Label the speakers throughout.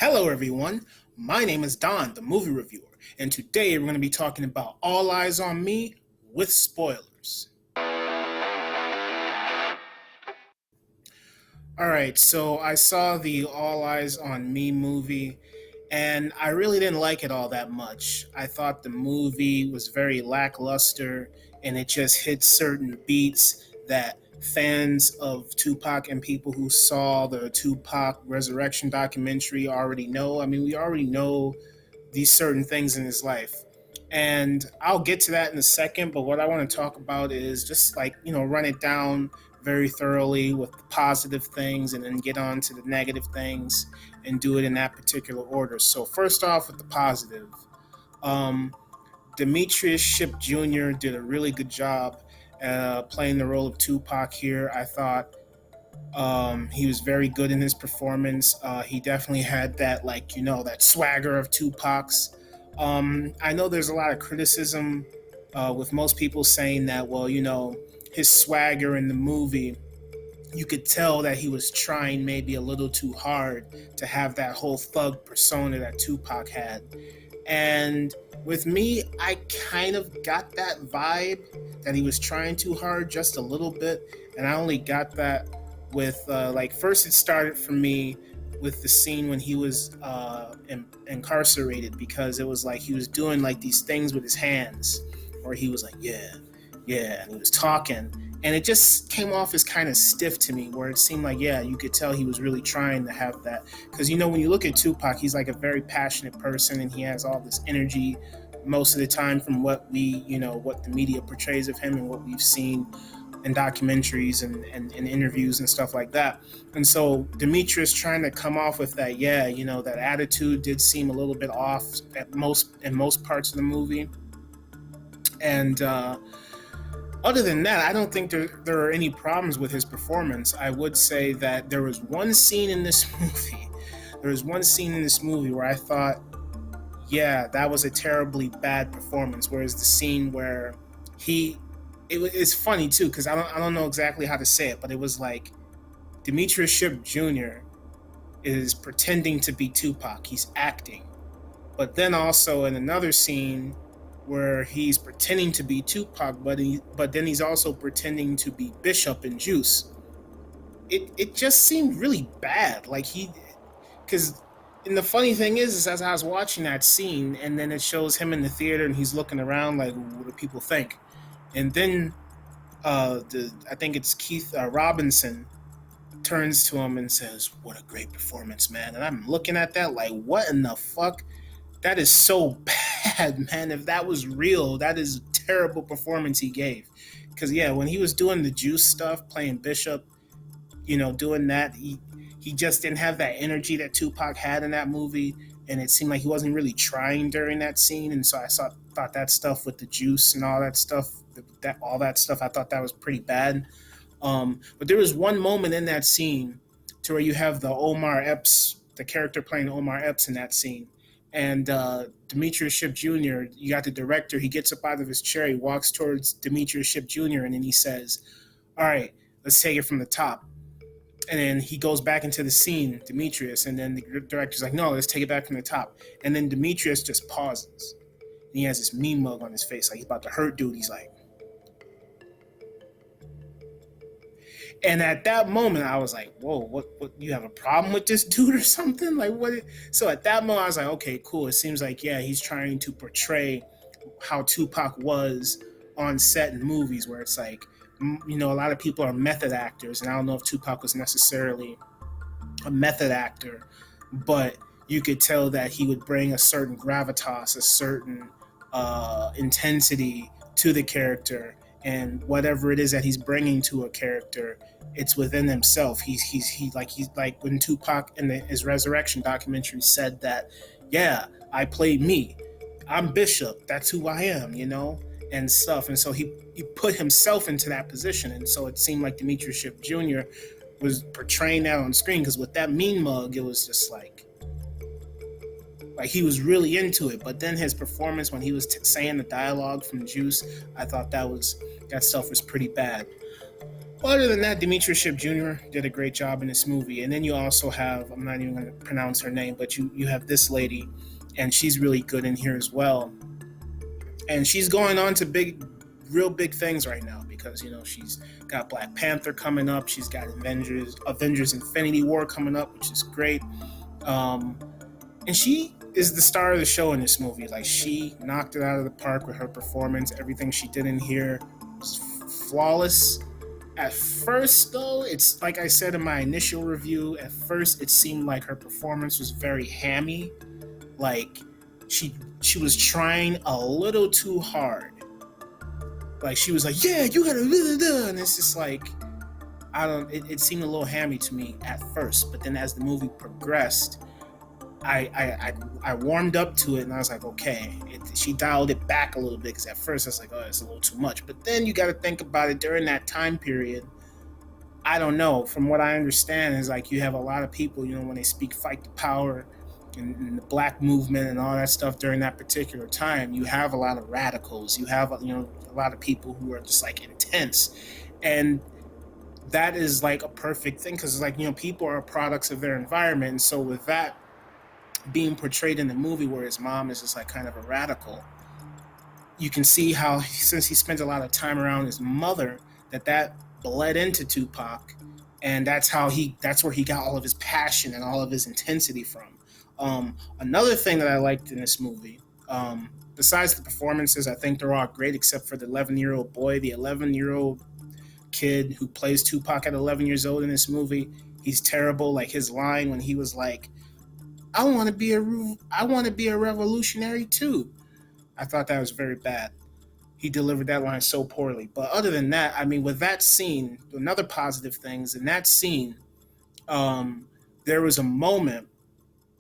Speaker 1: Hello, everyone. My name is Don, the movie reviewer, and today we're going to be talking about All Eyez on Me with spoilers. All right, so I saw the All Eyez on Me movie, and I really didn't like it all that much. I thought the movie was very lackluster, and it just hit certain beats that fans of Tupac and people who saw the Tupac Resurrection documentary already know. I mean, we already know these certain things in his life. And I'll get to that in a second, but what I want to talk about is just like, run it down very thoroughly with the positive things and then get on to the negative things and do it in that particular order. So, first off, with the positive, um, Demetrius Ship Jr. did a really good job playing the role of Tupac here. I thought he was very good in his performance. He definitely had that, that swagger of Tupac's. I know there's a lot of criticism with most people saying that, well, his swagger in the movie, you could tell that he was trying maybe a little too hard to have that whole thug persona that Tupac had. And with me, I kind of got that vibe that he was trying too hard just a little bit. And I only got that with, first it started for me with the scene when he was incarcerated, because it was like he was doing like these things with his hands where he was like, yeah, yeah, and he was talking. And it just came off as kind of stiff to me, where it seemed like, yeah, you could tell he was really trying to have that. Because, when you look at Tupac, he's like a very passionate person and he has all this energy most of the time from what what the media portrays of him and what we've seen in documentaries and interviews and stuff like that. And so Demetrius trying to come off with that, yeah, that attitude did seem a little bit off in most parts of the movie. And, other than that, I don't think there are any problems with his performance. I would say that there was one scene in this movie. There was one scene in this movie where I thought, yeah, that was a terribly bad performance. Whereas the scene where it's funny too, because I don't know exactly how to say it, but it was like Demetrius Ship Jr. is pretending to be Tupac. He's acting, but then also in another scene where he's pretending to be Tupac, but then he's also pretending to be Bishop and Juice. It just seemed really bad. Because, and the funny thing is as I was watching that scene, and then it shows him in the theater, and he's looking around like, what do people think? And then I think it's Keith Robinson turns to him and says, "What a great performance, man!" And I'm looking at that like, what in the fuck? That is so bad, man. If that was real, that is a terrible performance he gave. Because yeah, when he was doing the Juice stuff, playing Bishop, doing that, he just didn't have that energy that Tupac had in that movie, and it seemed like he wasn't really trying during that scene. And so thought that stuff with the Juice and all that stuff, I thought that was pretty bad. But there was one moment in that scene to where you have the character playing Omar Epps in that scene. And Demetrius Ship Jr., you got the director, he gets up out of his chair, he walks towards Demetrius Ship Jr., and then he says, "All right, let's take it from the top." And then he goes back into the scene, Demetrius, and then the director's like, "No, let's take it back from the top." And then Demetrius just pauses. And he has this mean mug on his face, like he's about to hurt dude. He's like, and at that moment, I was like, "Whoa, what? You have a problem with this dude or something? Like, what?" So at that moment, I was like, "Okay, cool. It seems like, yeah, he's trying to portray how Tupac was on set in movies, where it's like, a lot of people are method actors, and I don't know if Tupac was necessarily a method actor, but you could tell that he would bring a certain gravitas, a certain intensity to the character, and whatever it is that he's bringing to a character, it's within himself. He's like when Tupac in his Resurrection documentary said that, yeah, I play me, I'm Bishop, that's who I am, and stuff. And so he put himself into that position, and so it seemed like Demetrius Ship Jr. was portraying that on screen, because with that mean mug, it was just like he was really into it. But then his performance when he was saying the dialogue from Juice, I thought that stuff was pretty bad. Well, other than that, Demetrius Shipp Jr. did a great job in this movie, and then you also have, I'm not even going to pronounce her name, but you have this lady, and she's really good in here as well, and she's going on to real big things right now because she's got Black Panther coming up, she's got Avengers Infinity War coming up, which is great. Um, and she is the star of the show in this movie. Like, she knocked it out of the park with her performance. Everything she did in here was flawless. At first, though, it's like I said in my initial review. At first, it seemed like her performance was very hammy. Like, she was trying a little too hard. Like, she was like, "Yeah, you gotta," and it's just like, I don't. It seemed a little hammy to me at first, but then as the movie progressed, I warmed up to it, and I was like, okay. She dialed it back a little bit because at first I was like, oh, it's a little too much. But then you got to think about it during that time period. I don't know. From what I understand, is like you have a lot of people, when they speak fight the power and the black movement and all that stuff during that particular time. You have a lot of radicals. You have a lot of people who are just like intense, and that is like a perfect thing because like people are products of their environment. And so with that being portrayed in the movie where his mom is just like kind of a radical, you can see how since he spent a lot of time around his mother, that bled into Tupac, and that's where he got all of his passion and all of his intensity from. Another thing that I liked in this movie, besides the performances, I think they're all great except for the 11-year-old boy, the 11-year-old kid who plays Tupac at 11 years old in this movie. He's terrible. Like, his line when he was like, I want to be a revolutionary too. I thought that was very bad. He delivered that line so poorly. But other than that, I mean, with that scene, another positive thing is in that scene, there was a moment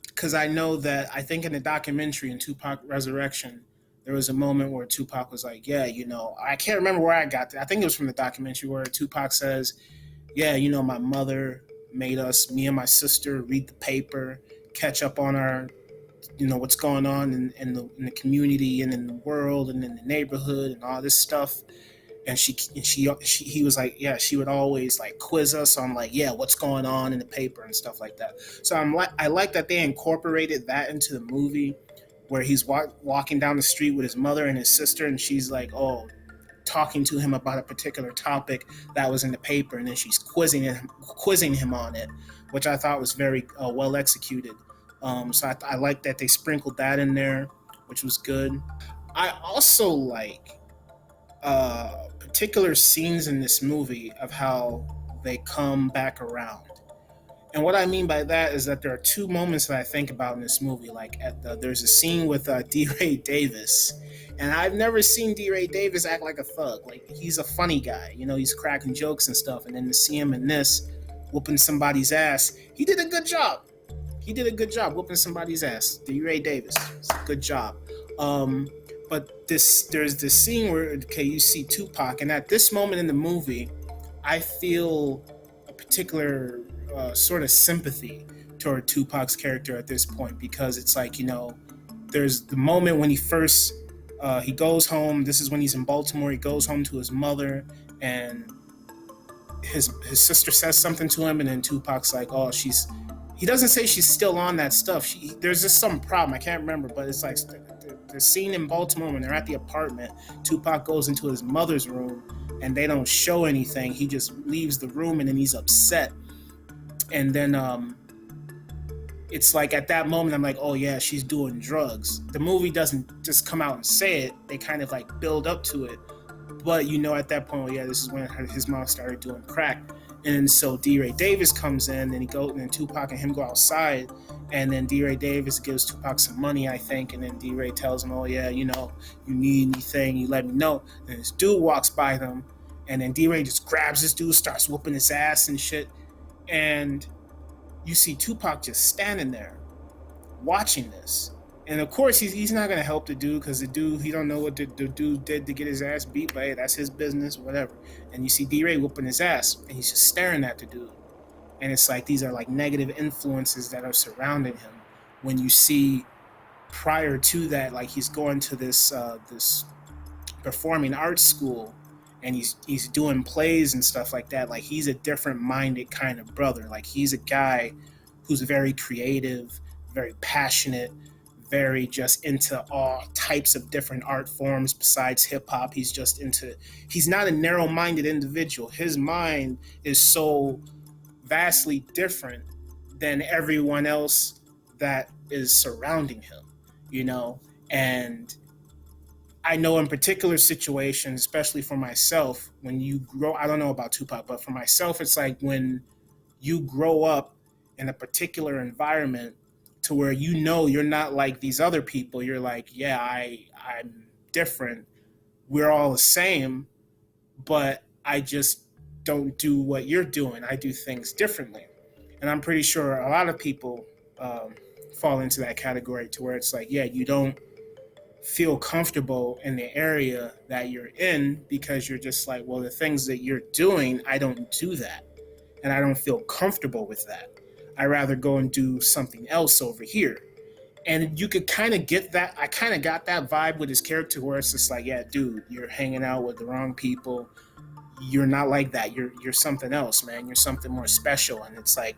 Speaker 1: because I know that I think in the documentary in Tupac Resurrection, there was a moment where Tupac was like, "Yeah, I can't remember where I got that. I think it was from the documentary where Tupac says, "Yeah, my mother made me and my sister read the paper, catch up on our what's going on in the community and in the world and in the neighborhood and all this stuff." And she he was like, yeah, she would always like quiz us on like, yeah, what's going on in the paper and stuff like that. So I like that they incorporated that into the movie where he's walking down the street with his mother and his sister, and she's like, oh, talking to him about a particular topic that was in the paper, and then she's quizzing him on it, which I thought was very well executed. So I like that they sprinkled that in there, which was good. I also like particular scenes in this movie of how they come back around. And what I mean by that is that there are two moments that I think about in this movie. Like there's a scene with D. Ray Davis, and I've never seen D. Ray Davis act like a thug. Like, he's a funny guy, he's cracking jokes and stuff. And then to see him in this, whooping somebody's ass, he did a good job. He did a good job whooping somebody's ass. D. Ray Davis, good job. Um, but there's this scene where you see Tupac, and at this moment in the movie, I feel a particular sort of sympathy toward Tupac's character at this point because it's like there's the moment when he goes home. This is when he's in Baltimore. He goes home to his mother, and his sister says something to him, and then Tupac's like, oh, he doesn't say she's still on that stuff. There's just some problem. I can't remember, but it's like the scene in Baltimore when they're at the apartment. Tupac goes into his mother's room, and they don't show anything. He just leaves the room, and then he's upset. And then it's like at that moment, I'm like, oh yeah, she's doing drugs. The movie doesn't just come out and say it. They kind of like build up to it. But at that point, well, yeah, this is when his mom started doing crack. And so D. Ray Davis comes in, and then Tupac and him go outside, and then D. Ray Davis gives Tupac some money, I think, and then D. Ray tells him, oh yeah, you need anything, you let me know. And this dude walks by them, and then D. Ray just grabs this dude, starts whooping his ass and shit, and you see Tupac just standing there watching this. And of course, he's not gonna help the dude because the dude, he don't know what the dude did to get his ass beat, but hey, that's his business, whatever. And you see D-Ray whooping his ass, and he's just staring at the dude. And it's like these are like negative influences that are surrounding him. When you see prior to that, like he's going to this performing arts school, and he's doing plays and stuff like that. Like he's a different minded kind of brother. Like he's a guy who's very creative, very passionate, very just into all types of different art forms besides hip hop. He's not a narrow minded individual. His mind is so vastly different than everyone else that is surrounding him, you know? And I know in particular situations, especially for myself, when you grow, I don't know about Tupac, but for myself, it's like when you grow up in a particular environment to where you know you're not like these other people. You're like, yeah, I'm different. We're all the same, but I just don't do what you're doing. I do things differently. And I'm pretty sure a lot of people um, fall into that category to where it's like, yeah, you don't feel comfortable in the area that you're in because you're just like, well, the things that you're doing, I don't do that. And I don't feel comfortable with that. I rather go and do something else over here. And you could kind of get that. I kind of got that vibe with his character where it's just like, yeah, dude, you're hanging out with the wrong people. You're not like that. You're something else, man. You're something more special. And it's like,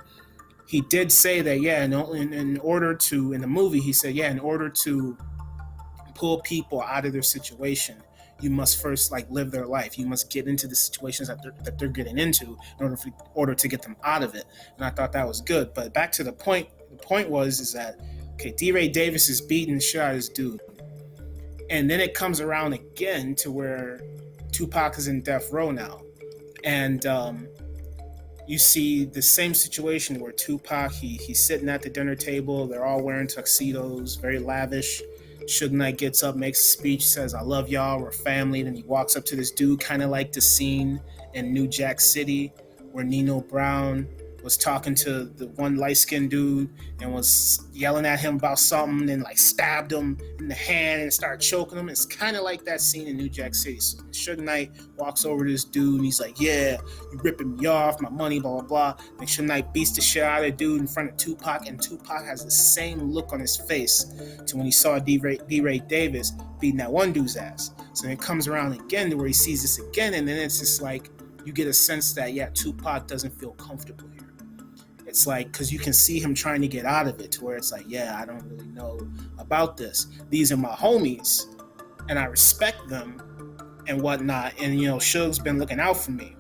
Speaker 1: he did say that, yeah, in order to, in the movie, he said, yeah, in order to pull people out of their situation, you must first like live their life. You must get into the situations that they're getting into in order to get them out of it. And I thought that was good. But back to the point. The point was is that okay, D. Ray Davis is beating the shit out of this dude, and then it comes around again to where Tupac is in death row now, and you see the same situation where Tupac, he's sitting at the dinner table. They're all wearing tuxedos, very lavish. Suge Knight gets up, makes a speech, says, "I love y'all, we're family." Then he walks up to this dude, kind of like the scene in New Jack City where Nino Brown was talking to the one light skinned dude and was yelling at him about something and like stabbed him in the hand and started choking him. It's kind of like that scene in New Jack City. So Suge Knight walks over to this dude and he's like, "Yeah, you ripping me off, my money, blah, blah, blah." Then Suge Knight beats the shit out of the dude in front of Tupac, and Tupac has the same look on his face to when he saw D. Ray Davis beating that one dude's ass. So then it comes around again to where he sees this again, and then it's just like, you get a sense that, yeah, Tupac doesn't feel comfortable here. It's like, because you can see him trying to get out of it to where it's like, yeah, I don't really know about this. These are my homies, and I respect them and whatnot. And, you know, Suge's been looking out for me,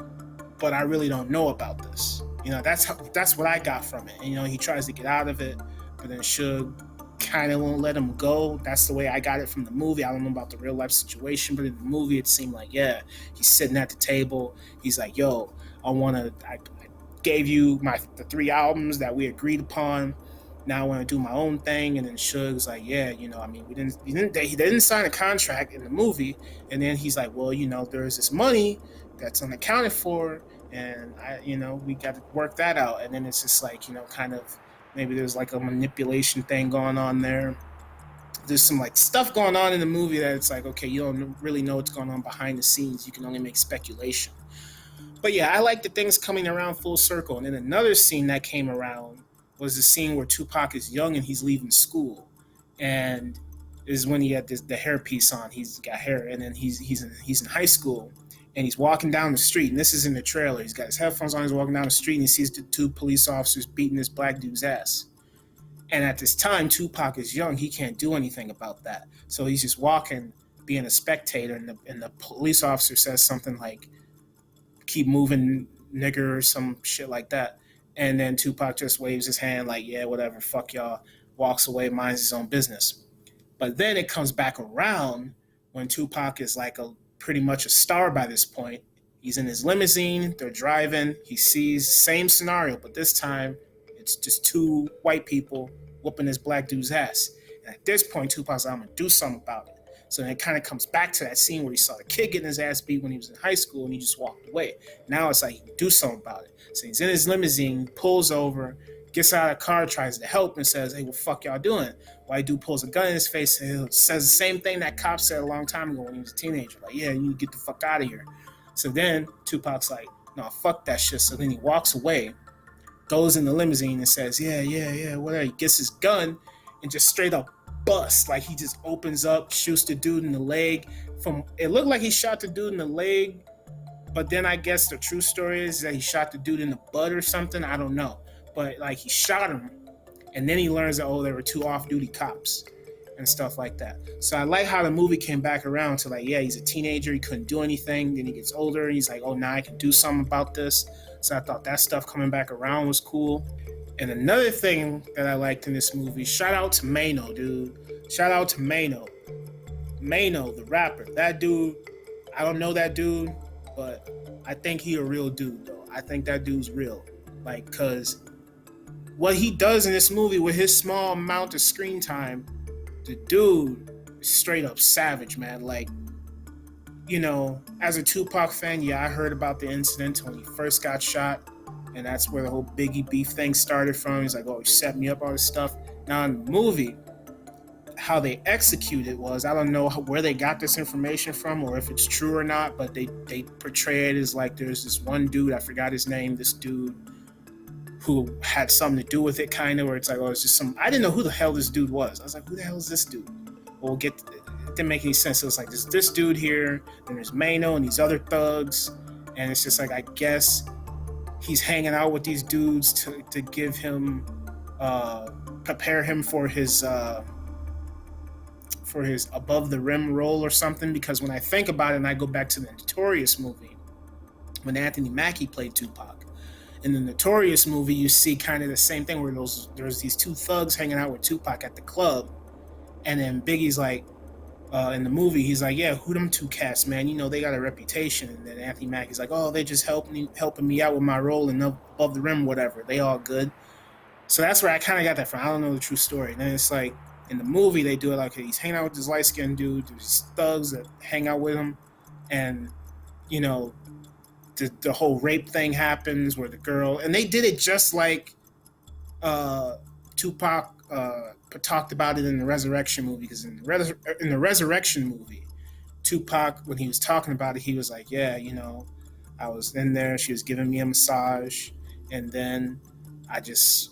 Speaker 1: but I really don't know about this. You know, that's what I got from it. And, you know, he tries to get out of it, but then Suge kind of won't let him go. That's the way I got it from the movie. I don't know about the real life situation, but in the movie, it seemed like, yeah, he's sitting at the table. He's like, yo, I gave you the 3 albums that we agreed upon. Now I want to do my own thing. And then Suge's like, yeah, you know, I mean, they didn't sign a contract in the movie. And then he's like, well, you know, there's this money that's unaccounted for, and we got to work that out. And then it's just like, you know, kind of maybe there's like a manipulation thing going on there. There's some like stuff going on in the movie that it's like, okay, you don't really know what's going on behind the scenes. You can only make speculation. But yeah, I like the things coming around full circle. And then another scene that came around was the scene where Tupac is young and he's leaving school, and is when he had the hairpiece on. He's got hair, and then he's in high school, and he's walking down the street. And this is in the trailer. He's got his headphones on. He's walking down the street, and he sees the two police officers beating this black dude's ass. And at this time, Tupac is young. He can't do anything about that. So he's just walking, being a spectator, and the police officer says something like, "Keep moving, nigger," or some shit like that. And then Tupac just waves his hand like, yeah, whatever, fuck y'all, walks away, minds his own business. But then it comes back around when Tupac is like pretty much a star by this point. He's in his limousine, they're driving, he sees same scenario, but this time it's just two white people whooping this black dude's ass. And at this point, Tupac's like, I'm gonna do something about it. So then it kind of comes back to that scene where he saw the kid getting his ass beat when he was in high school and he just walked away. Now it's like he can do something about it. So he's in his limousine, pulls over, gets out of the car, tries to help, and says, "Hey, what the fuck y'all doing?" White dude pulls a gun in his face and says the same thing that cop said a long time ago when he was a teenager. Like, yeah, you need to get the fuck out of here. So then Tupac's like, no, fuck that shit. So then he walks away, goes in the limousine and says, yeah, whatever. He gets his gun and just straight up busts. Like, he just opens up, shoots the dude in the leg. It looked like he shot the dude in the leg But then I guess the true story is that he shot the dude in the butt or something. I don't know. But like he shot him, and then he learns that, oh, there were two off-duty cops and stuff like that. So I like how the movie came back around to like, yeah, he's a teenager, he couldn't do anything. Then he gets older, and he's like, oh, now I can do something about this. So I thought that stuff coming back around was cool. And another thing that I liked in this movie, shout out to Mano, dude. Shout out to Mano. Mano, the rapper. That dude, I don't know that dude, but I think he a real dude though. I think that dude's real. Like, cause what he does in this movie with his small amount of screen time, the dude is straight up savage, man. Like, as a Tupac fan, yeah, I heard about the incident when he first got shot, and that's where the whole Biggie beef thing started from. He's like, oh, he set me up, all this stuff. Now in the movie, how they executed was, I don't know where they got this information from or if it's true or not, but they portray it as like there's this one dude, I forgot his name, this dude who had something to do with it, kind of, where it's like, oh, it's just some, I didn't know who the hell this dude was. I was like, who the hell is this dude? Well, it didn't make any sense. It was like, there's this dude here, and there's Mano and these other thugs, and it's just like, I guess he's hanging out with these dudes to give him, prepare him for his above the rim role or something. Because when I think about it, and I go back to the Notorious movie, when Anthony Mackie played Tupac, in the Notorious movie, you see kind of the same thing where there's these two thugs hanging out with Tupac at the club, and then Biggie's like, in the movie, he's like, yeah, who them two cats, man? They got a reputation. And then Anthony Mackie's like, oh, they just helping me out with my role in Above the Rim, whatever. They all good. So that's where I kind of got that from. I don't know the true story. And then it's like, in the movie, they do it like, he's hanging out with this light-skinned dude. There's thugs that hang out with him. And, the whole rape thing happens where the girl, and they did it just like Tupac talked about it in the Resurrection movie, because in the Resurrection movie, Tupac, when he was talking about it, he was like, yeah, I was in there, she was giving me a massage, and then I just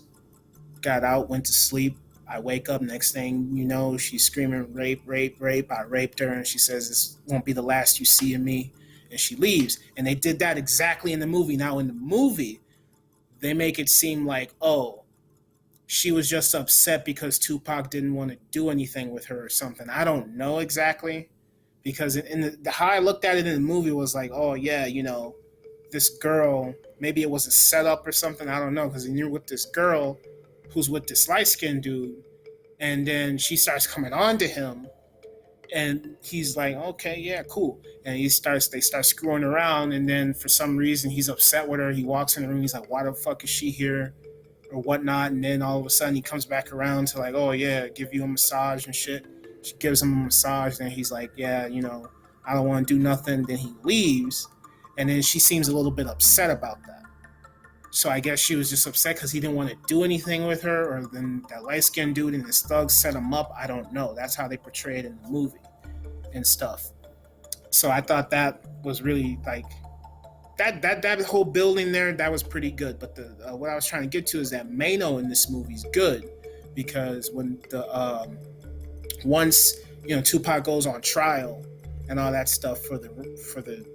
Speaker 1: got out, went to sleep. I wake up, next thing you know, she's screaming, rape, rape, rape. I raped her, and she says, this won't be the last you see of me. And she leaves. And they did that exactly in the movie. Now, in the movie, they make it seem like, oh, she was just upset because Tupac didn't want to do anything with her or something. I don't know exactly. Because how I looked at it in the movie was like, oh, yeah, this girl, maybe it was a setup or something. I don't know. Because you're with this girl who's with this light-skinned dude. And then she starts coming on to him. And he's like, okay, yeah, cool. And they start screwing around. And then for some reason, he's upset with her. He walks in the room. He's like, why the fuck is she here? Or whatnot. And then all of a sudden, he comes back around to like, oh, yeah, give you a massage and shit. She gives him a massage. Then he's like, yeah, I don't want to do nothing. Then he leaves. And then she seems a little bit upset about that. So I guess she was just upset because he didn't want to do anything with her, or then that light-skinned dude and his thugs set him up. I don't know. That's how they portray it in the movie and stuff. So I thought that was really like that whole building there. That was pretty good. But what I was trying to get to is that Mano in this movie is good, because when once Tupac goes on trial and all that stuff for the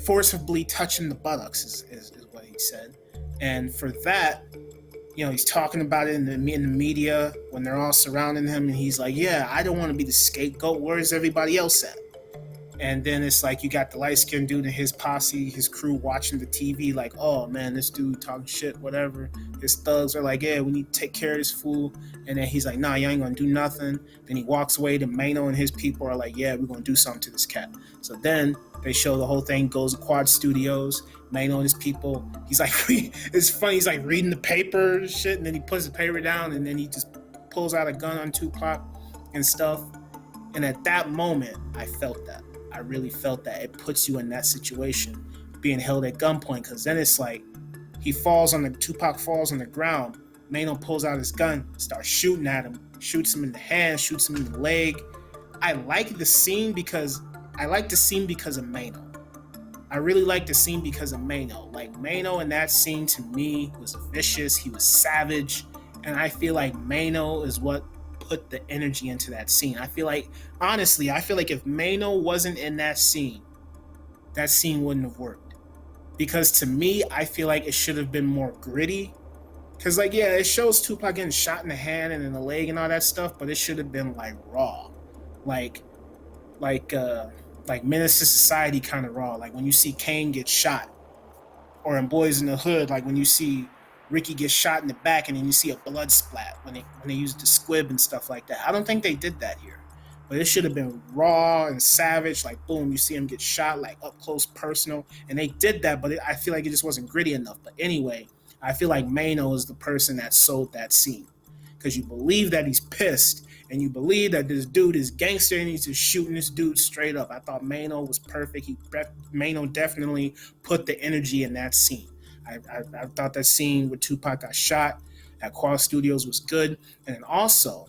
Speaker 1: forcibly touching the buttocks is what he said, and for that, he's talking about it in the media when they're all surrounding him, and he's like, yeah, I don't want to be the scapegoat, where's everybody else at? And then it's like you got the light-skinned dude and his posse, his crew watching the TV like, oh man, this dude talking shit, whatever. His thugs are like, yeah, we need to take care of this fool. And then he's like, nah, you ain't gonna do nothing. Then he walks away. Then Mano and his people are like, yeah, we're gonna do something to this cat. So then they show the whole thing goes to Quad Studios. Mano and his people, he's like, it's funny, he's like reading the paper and shit, and then he puts the paper down, and then he just pulls out a gun on Tupac and stuff. And at that moment, I felt that. I really felt that. It puts you in that situation, being held at gunpoint, because then it's like Tupac falls on the ground. Mano pulls out his gun, starts shooting at him, shoots him in the hand, shoots him in the leg. I like the scene because of Mano. I really like the scene because of Mano. Like, Mano in that scene to me was vicious. He was savage. And I feel like Mano is what put the energy into that scene. I feel like, honestly, if Mano wasn't in that scene, that scene wouldn't have worked. Because to me, I feel like it should have been more gritty. Because, like, yeah, it shows Tupac getting shot in the hand and in the leg and all that stuff, but it should have been, like, raw. Like, like, uh, like Menace to Society kind of raw. Like, when you see Kane get shot, or in Boys in the Hood, like when you see Ricky get shot in the back and then you see a blood splat when they used the squib and stuff like that. I don't think they did that here. But it should have been raw and savage, like boom, you see him get shot like up close, personal, and they did that. But I feel like it just wasn't gritty enough. But anyway, I feel like Mano is the person that sold that scene because you believe that he's pissed and you believe that this dude is gangster and he's just shooting this dude straight up. I thought Mano was perfect. Mano definitely put the energy in that scene. I thought that scene where Tupac got shot at Qual Studios was good, and then also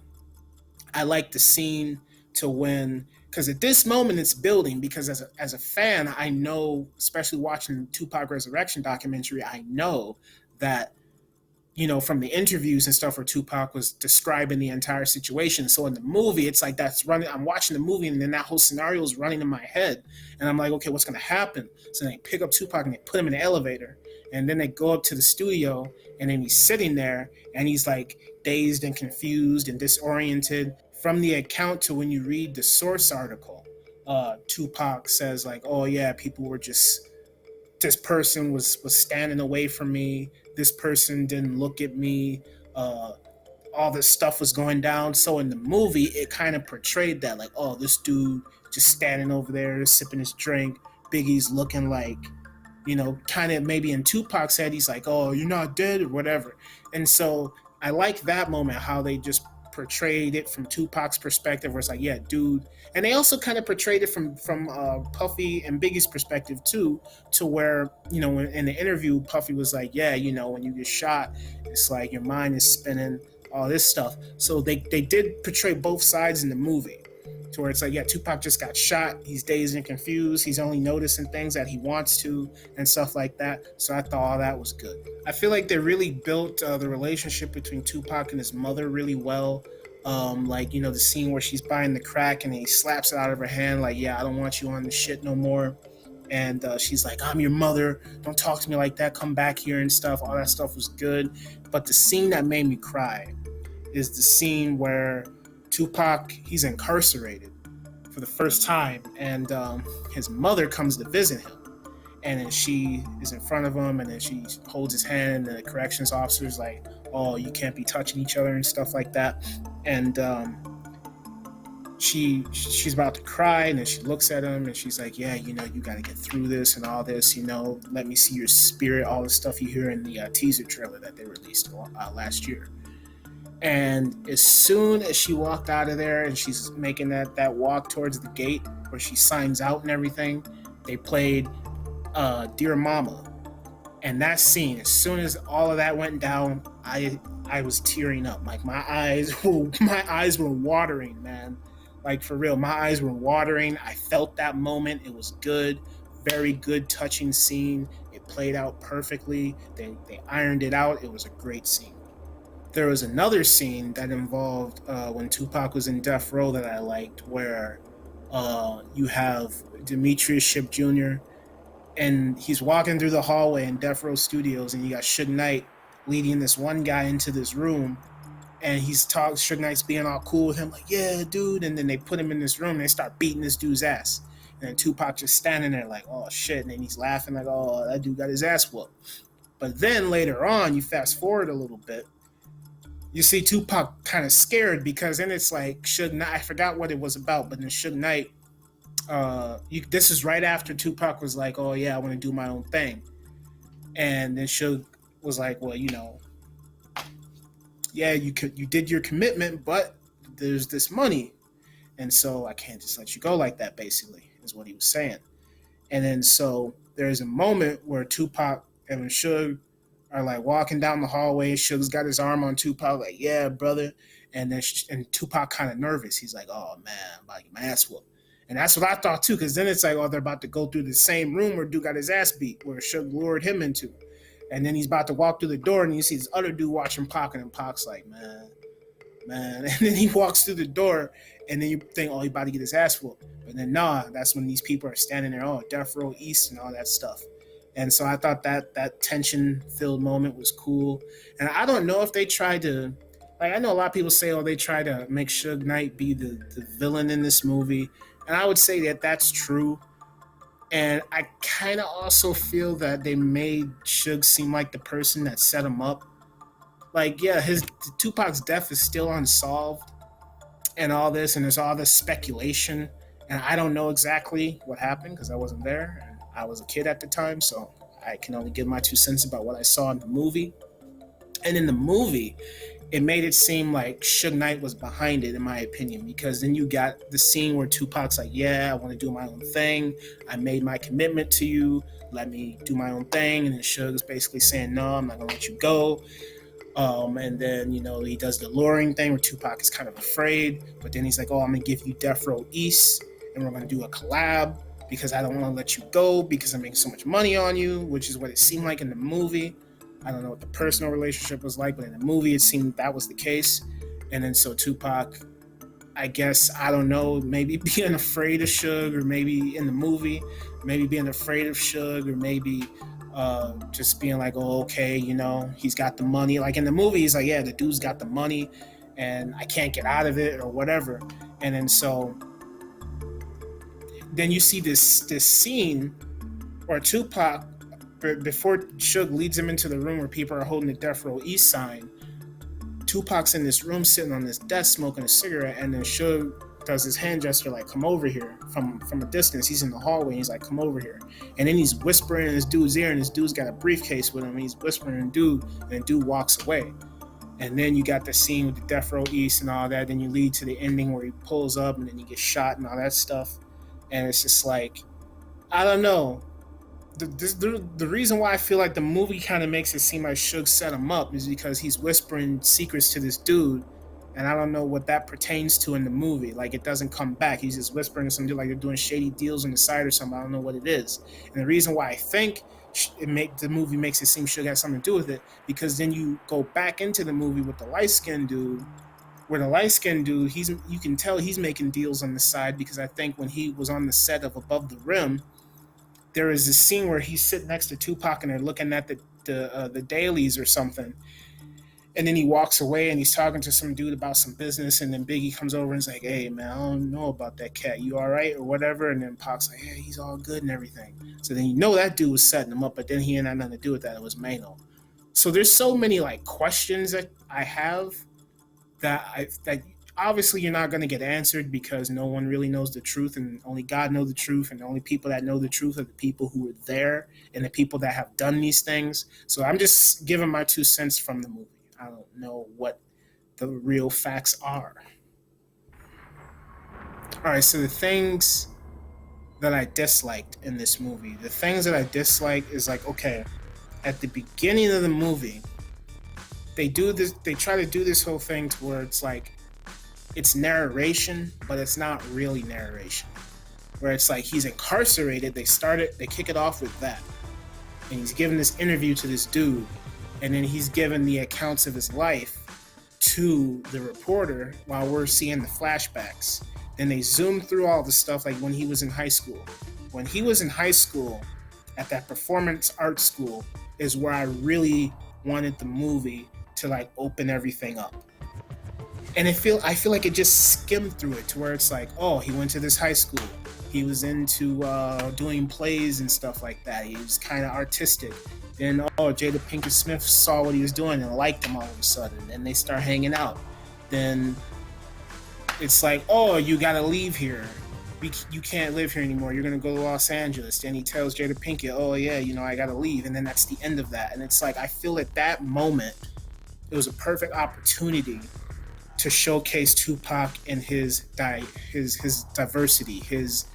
Speaker 1: I like the scene to when because at this moment it's building because as a fan I know, especially watching the Tupac Resurrection documentary, I know that from the interviews and stuff where Tupac was describing the entire situation. So in the movie, it's like that's running. I'm watching the movie, and then that whole scenario is running in my head, and I'm like, okay, what's gonna happen? So they pick up Tupac and they put him in the elevator, and then they go up to the studio, and then he's sitting there, and he's like dazed and confused and disoriented. From the account to when you read the source article, Tupac says like, oh yeah, people were just this person was standing away from me. This person didn't look at me. Uh, all this stuff was going down. So in the movie, it kind of portrayed that like, oh, this dude just standing over there sipping his drink. Biggie's looking like, kind of maybe in Tupac's head, he's like, oh, you're not dead or whatever. And so I like that moment how they just portrayed it from Tupac's perspective, where it's like, yeah, dude. And they also kind of portrayed it from Puffy and Biggie's perspective too, to where in the interview, Puffy was like, yeah, when you get shot, it's like your mind is spinning, all this stuff. So they did portray both sides in the movie, to where it's like, yeah, Tupac just got shot. He's dazed and confused. He's only noticing things that he wants to and stuff like that. So I thought all that was good. I feel like they really built the relationship between Tupac and his mother really well. Like, the scene where she's buying the crack and he slaps it out of her hand, like, yeah, I don't want you on the shit no more. And she's like, I'm your mother. Don't talk to me like that. Come back here and stuff. All that stuff was good. But the scene that made me cry is the scene where Tupac, he's incarcerated for the first time, and his mother comes to visit him, and then she is in front of him, and then she holds his hand, and the corrections officer's like, oh, you can't be touching each other and stuff like that. And she's about to cry, and then she looks at him and she's like, yeah, you got to get through this and all this, let me see your spirit, all the stuff you hear in the teaser trailer that they released last year. And as soon as she walked out of there and she's making that walk towards the gate where she signs out and everything, they played Dear Mama. And that scene, as soon as all of that went down, I was tearing up. Like my eyes were watering, man. Like for real, my eyes were watering. I felt that moment. It was good, very good, touching scene. It played out perfectly. They ironed it out. It was a great scene. There was another scene that involved when Tupac was in Death Row that I liked, where you have Demetrius Shipp Jr. and he's walking through the hallway in Death Row Studios, and you got Suge Knight leading this one guy into this room, and Suge Knight's being all cool with him, like, yeah, dude, and then they put him in this room and they start beating this dude's ass. And then Tupac just standing there like, oh shit, and then he's laughing like, oh, that dude got his ass whooped. But then later on, you fast forward a little bit, you see Tupac kind of scared because then it's like Suge Knight. I forgot what it was about, but then Suge Knight. This is right after Tupac was like, "Oh yeah, I want to do my own thing," and then Suge was like, "Well, yeah, you did your commitment, but there's this money, and so I can't just let you go like that." Basically, is what he was saying. And then so there's a moment where Tupac and Suge are like walking down the hallway. Suge's got his arm on Tupac, like, yeah, brother. And then Tupac kind of nervous. He's like, oh man, I'm about to get my ass whooped. And that's what I thought too, because then it's like, oh, they're about to go through the same room where dude got his ass beat, where Suge lured him into. And then he's about to walk through the door, and you see this other dude watching Pac, and Pac's like, man. And then he walks through the door, and then you think, oh, he's about to get his ass whooped. But And then nah, that's when these people are standing there, oh, Death Row East and all that stuff. And so I thought that tension filled moment was cool. And I don't know if they tried to, like, I know a lot of people say, oh, they try to make Suge Knight be the villain in this movie. And I would say that that's true. And I kind of also feel that they made Suge seem like the person that set him up. Like, yeah, his Tupac's death is still unsolved and all this, and there's all this speculation. And I don't know exactly what happened because I wasn't there. And I was a kid at the time, so I can only give my 2 cents about what I saw in the movie. And in the movie, it made it seem like Suge Knight was behind it, in my opinion, because then you got the scene where Tupac's like, yeah, I want to do my own thing. I made my commitment to you. Let me do my own thing. And then Suge's basically saying, no, I'm not going to let you go. And then, he does the luring thing where Tupac is kind of afraid, but then he's like, oh, I'm going to give you Death Row East and we're going to do a collab because I don't want to let you go because I'm making so much money on you, which is what it seemed like in the movie. I don't know what the personal relationship was like, but in the movie, it seemed that was the case. And then so Tupac, I guess, I don't know, maybe being afraid of Suge, or maybe in the movie, maybe being afraid of Suge, or maybe just being like, oh, okay, he's got the money. Like in the movie, he's like, yeah, the dude's got the money and I can't get out of it or whatever. And then so then you see this scene where Tupac, before Suge leads him into the room where people are holding the Death Row East sign, Tupac's in this room sitting on this desk smoking a cigarette, and then Suge does his hand gesture like, come over here, from a distance. He's in the hallway and he's like, come over here. And then he's whispering in this dude's ear, and this dude's got a briefcase with him, and he's whispering to dude, and the dude walks away. And then you got the scene with the Death Row East and all that. Then you lead to the ending where he pulls up and then he gets shot and all that stuff. And it's just like, I don't know. The reason why I feel like the movie kind of makes it seem like Suge set him up is because he's whispering secrets to this dude, and I don't know what that pertains to in the movie. Like, it doesn't come back. He's just whispering to some dude like they're doing shady deals on the side or something. I don't know what it is. And the reason why I think the movie makes it seem Suge has something to do with it, because then you go back into the movie with the light skinned dude, where the light skinned dude, you can tell he's making deals on the side, because I think when he was on the set of Above the Rim, there is a scene where he's sitting next to Tupac and they're looking at the dailies or something. And then he walks away and he's talking to some dude about some business. And then Biggie comes over and is like, hey, man, I don't know about that cat. You all right or whatever? And then Pac's like, yeah, he's all good and everything. So then that dude was setting him up, but then he ain't had nothing to do with that. It was Mano. So there's so many like questions that I have that obviously you're not going to get answered, because no one really knows the truth, and only God knows the truth, and the only people that know the truth are the people who were there and the people that have done these things. So I'm just giving my 2 cents from the movie. I don't know what the real facts are. All right, so the things that I disliked in this movie, the things that I dislike is like, okay, at the beginning of the movie, they try to do this whole thing to where it's like, it's narration, but it's not really narration. Where it's like he's incarcerated, they kick it off with that. And he's giving this interview to this dude, and then he's giving the accounts of his life to the reporter while we're seeing the flashbacks. Then they zoom through all the stuff like when he was in high school. When he was in high school, at that performance art school, is where I really wanted the movie to like open everything up. And I feel like it just skimmed through it to where it's like, oh, he went to this high school. He was into doing plays and stuff like that. He was kind of artistic. Then, Jada Pinkett Smith saw what he was doing and liked him all of a sudden. And they start hanging out. Then it's like, oh, you got to leave here. You can't live here anymore. You're going to go to Los Angeles. Then he tells Jada Pinkett, oh, yeah, I got to leave. And then that's the end of that. And it's like, I feel at that moment, it was a perfect opportunity to showcase Tupac and his diversity, his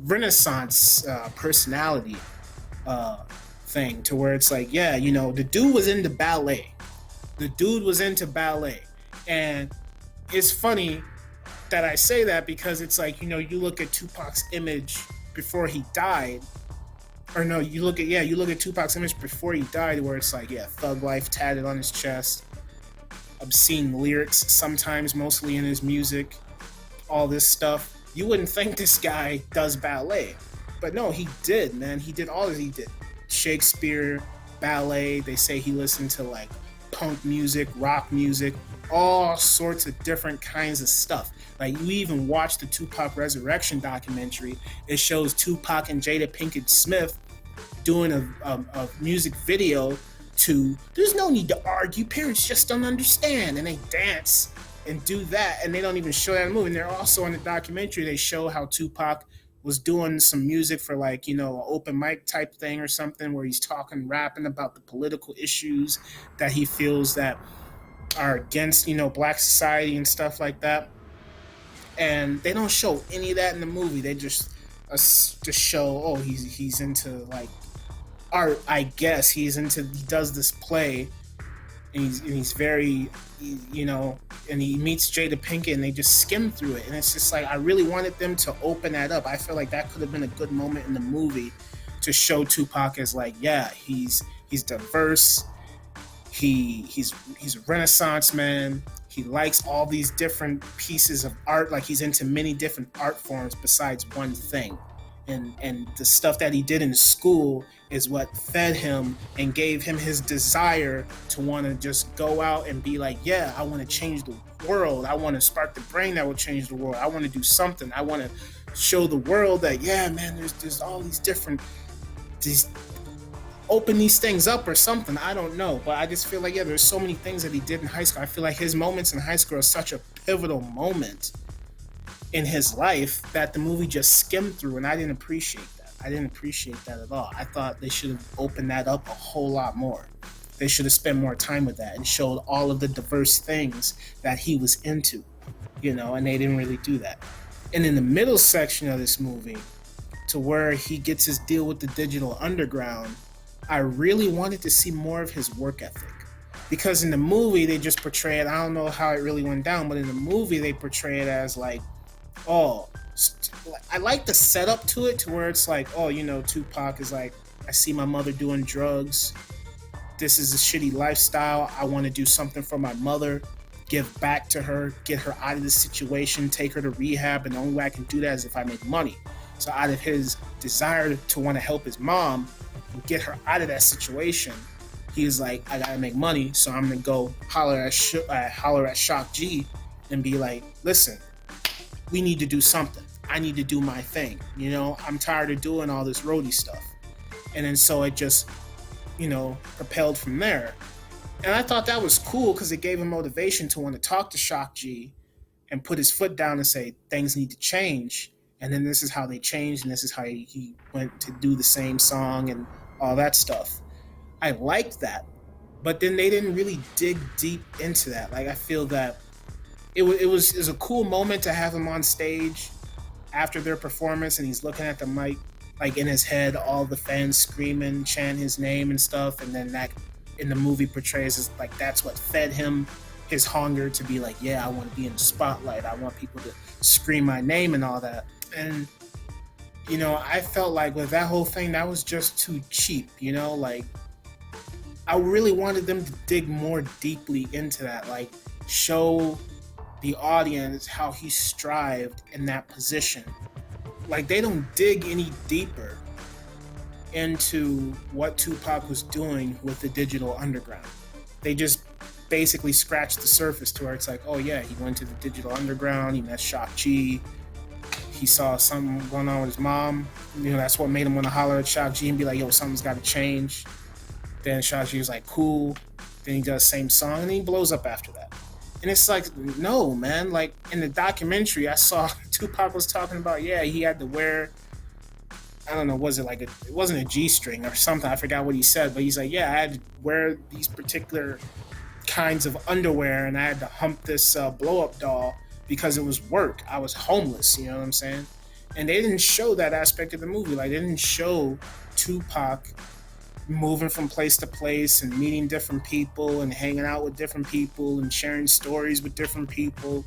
Speaker 1: Renaissance personality thing, to where it's like, yeah, the dude was into ballet. The dude was into ballet. And it's funny that I say that, because it's like, you look at Tupac's image before he died. Or no, you look at Tupac's image before he died, where it's like, yeah, thug life tatted on his chest, obscene lyrics sometimes, mostly in his music, all this stuff. You wouldn't think this guy does ballet, but no, he did, man. He did all that. He did Shakespeare, ballet. They say he listened to like punk music, rock music, all sorts of different kinds of stuff. Like you even watch the Tupac Resurrection documentary. It shows Tupac and Jada Pinkett Smith doing a music video to "There's no need to argue, parents just don't understand," and they dance and do that, and they don't even show that in the movie. And they're also in the documentary, they show how Tupac was doing some music for like, an open mic type thing or something, where he's talking, rapping about the political issues that he feels that are against, black society and stuff like that. And they don't show any of that in the movie. They just show, oh, he's into like art, I guess. He does this play, and he's very, and he meets Jada Pinkett, and they just skim through it, and it's just like I really wanted them to open that up. I feel like that could have been a good moment in the movie to show Tupac as like, yeah, he's diverse, he's a Renaissance man. He likes all these different pieces of art. Like he's into many different art forms besides one thing. And the stuff that he did in school is what fed him and gave him his desire to want to just go out and be like, yeah, I want to change the world. I want to spark the brain that will change the world. I want to do something. I want to show the world that, yeah, man, there's all these open these things up or something. I don't know, but I just feel like, yeah, there's so many things that he did in high school. I feel like his moments in high school are such a pivotal moment in his life that the movie just skimmed through, and I didn't appreciate that. I didn't appreciate that at all. I thought they should have opened that up a whole lot more. They should have spent more time with that and showed all of the diverse things that he was into, and they didn't really do that. And in the middle section of this movie, to where he gets his deal with the Digital Underground, I really wanted to see more of his work ethic. Because in the movie, they just portray it, I don't know how it really went down, but in the movie, they portray it as like, oh, I like the setup to it, to where it's like, oh, Tupac is like, I see my mother doing drugs. This is a shitty lifestyle. I want to do something for my mother, give back to her, get her out of this situation, take her to rehab. And the only way I can do that is if I make money. So out of his desire to want to help his mom and get her out of that situation, he's like, I gotta make money, so I'm gonna go holler at Shock G and be like, listen, we need to do something. I need to do my thing. I'm tired of doing all this roadie stuff. And then so it just, propelled from there. And I thought that was cool because it gave him motivation to want to talk to Shock G and put his foot down and say things need to change. And then this is how they changed, and this is how he went to do the same song and all that stuff. I liked that. But then they didn't really dig deep into that. Like, I feel that it was a cool moment to have him on stage after their performance, and he's looking at the mic, like in his head, all the fans screaming, chant his name and stuff, and then that in the movie portrays as like that's what fed him his hunger to be like, yeah, I want to be in the spotlight, I want people to scream my name and all that. And I felt like with that whole thing, that was just too cheap. Like I really wanted them to dig more deeply into that, like show the audience how he strived in that position. Like they don't dig any deeper into what Tupac was doing with the Digital Underground. They just basically scratched the surface to where it's like, oh yeah, he went to the Digital Underground, he met Shock G, he saw something going on with his mom. That's what made him want to holler at Shock G and be like, yo, something's got to change. Then Shock G was like, cool. Then he does the same song, and then he blows up after that. And it's like, no, man. Like, in the documentary, I saw Tupac was talking about, yeah, he had to wear, I don't know, it wasn't a G-string or something. I forgot what he said, but he's like, yeah, I had to wear these particular kinds of underwear, and I had to hump this blow-up doll because it was work. I was homeless, you know what I'm saying? And they didn't show that aspect of the movie. Like, they didn't show Tupac moving from place to place and meeting different people and hanging out with different people and sharing stories with different people,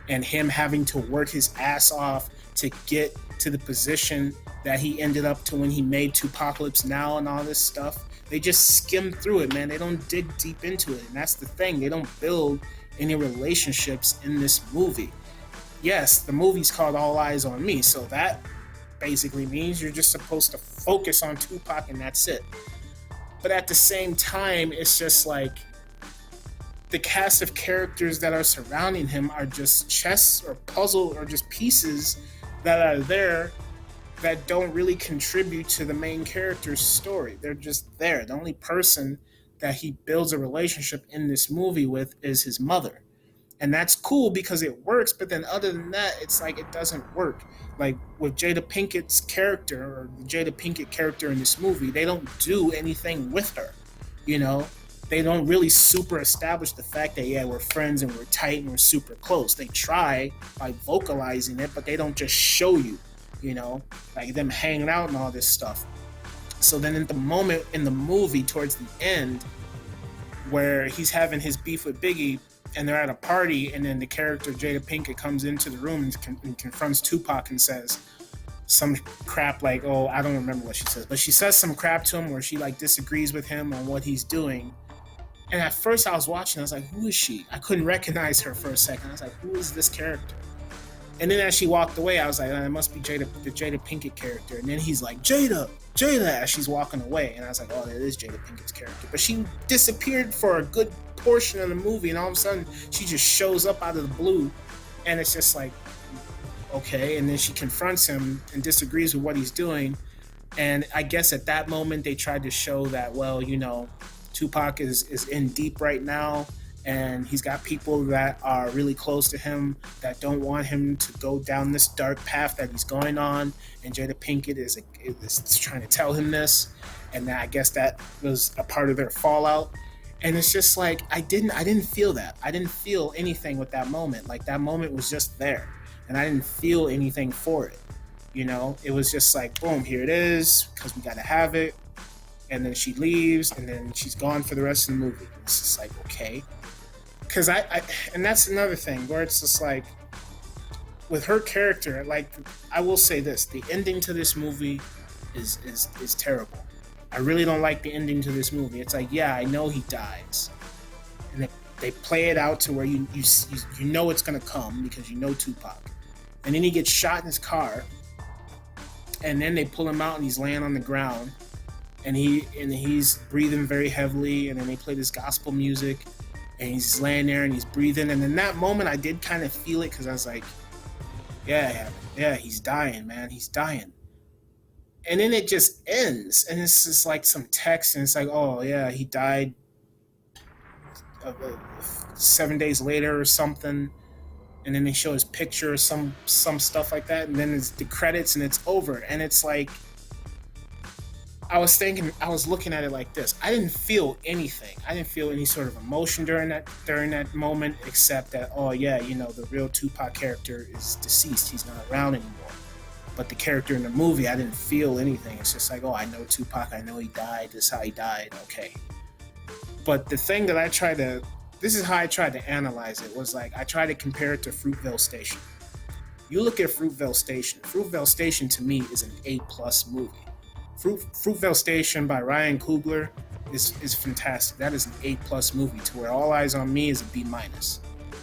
Speaker 1: and him having to work his ass off to get to the position that he ended up to when he made Tupacalypse Now and all this stuff. They just skim through it, man. They don't dig deep into it, and that's the thing. They don't build any relationships in this movie. yes, the movie's called All Eyez on Me, so that basically means you're just supposed to focus on Tupac and that's it. But at the same time, it's just like the cast of characters that are surrounding him are just chess or puzzle or just pieces that are there that don't really contribute to the main character's story. They're just there. The only person that he builds a relationship in this movie with is his mother. And that's cool because it works, but then other than that, it's like it doesn't work. Like with Jada Pinkett's character, or the Jada Pinkett character in this movie, they don't do anything with her. You know, they don't really super establish the fact that yeah, we're friends and we're tight and we're super close. They try by vocalizing it, but they don't just show you. You know, like them hanging out and all this stuff. So then, at the moment in the movie, towards the end, where he's having his beef with Biggie, and they're at a party, and then the character Jada Pinkett comes into the room and confronts Tupac and says some crap like, "Oh, I don't remember what she says," but she says some crap to him where she like disagrees with him on what he's doing. And at first, I was watching, I was like, "Who is she?" I couldn't recognize her for a second. I was like, "Who is this character?" And then as she walked away, I was like, it must be the Jada Pinkett character. And then he's like, Jada, as she's walking away. And I was like, oh, that is Jada Pinkett's character. But she disappeared for a good portion of the movie. And all of a sudden, she just shows up out of the blue. And it's just like, okay. And then she confronts him and disagrees with what he's doing. And I guess at that moment, they tried to show that, well, you know, Tupac is in deep right now, and he's got people that are really close to him that don't want him to go down this dark path that he's going on. And Jada Pinkett is trying to tell him this, and I guess that was a part of their fallout. And it's just like I didn't feel that. I didn't feel anything with that moment. Like that moment was just there, and I didn't feel anything for it. You know, it was just like, boom, here it is, because we got to have it. And then she leaves, and then she's gone for the rest of the movie. It's just like, okay. Because and that's another thing where it's just like, with her character, like, I will say this, the ending to this movie is terrible. I really don't like the ending to this movie. It's like, yeah, I know he dies. And they play it out to where you know it's going to come because you know Tupac. And then he gets shot in his car, and then they pull him out and he's laying on the ground, and he's breathing very heavily, and then they play this gospel music, and he's laying there and he's breathing. And in that moment, I did kind of feel it because I was like, yeah, he's dying, man, he's dying. And then it just ends, and it's just like some text, and it's like, oh yeah, he died 7 days later or something. And then they show his picture or some stuff like that, and then it's the credits and it's over. And it's like, I was looking at it like this. I didn't feel anything. I didn't feel any sort of emotion during that moment, except that, oh yeah, you know, the real Tupac character is deceased. He's not around anymore. But the character in the movie, I didn't feel anything. It's just like, oh, I know Tupac. I know he died. This is how he died. Okay. But the thing that this is how I tried to analyze it, was like, I tried to compare it to Fruitvale Station. You look at Fruitvale Station. Fruitvale Station to me is an A+ movie. Fruitvale Station by Ryan Coogler is fantastic. That is an A+ movie, to where All Eyez on Me is a B-.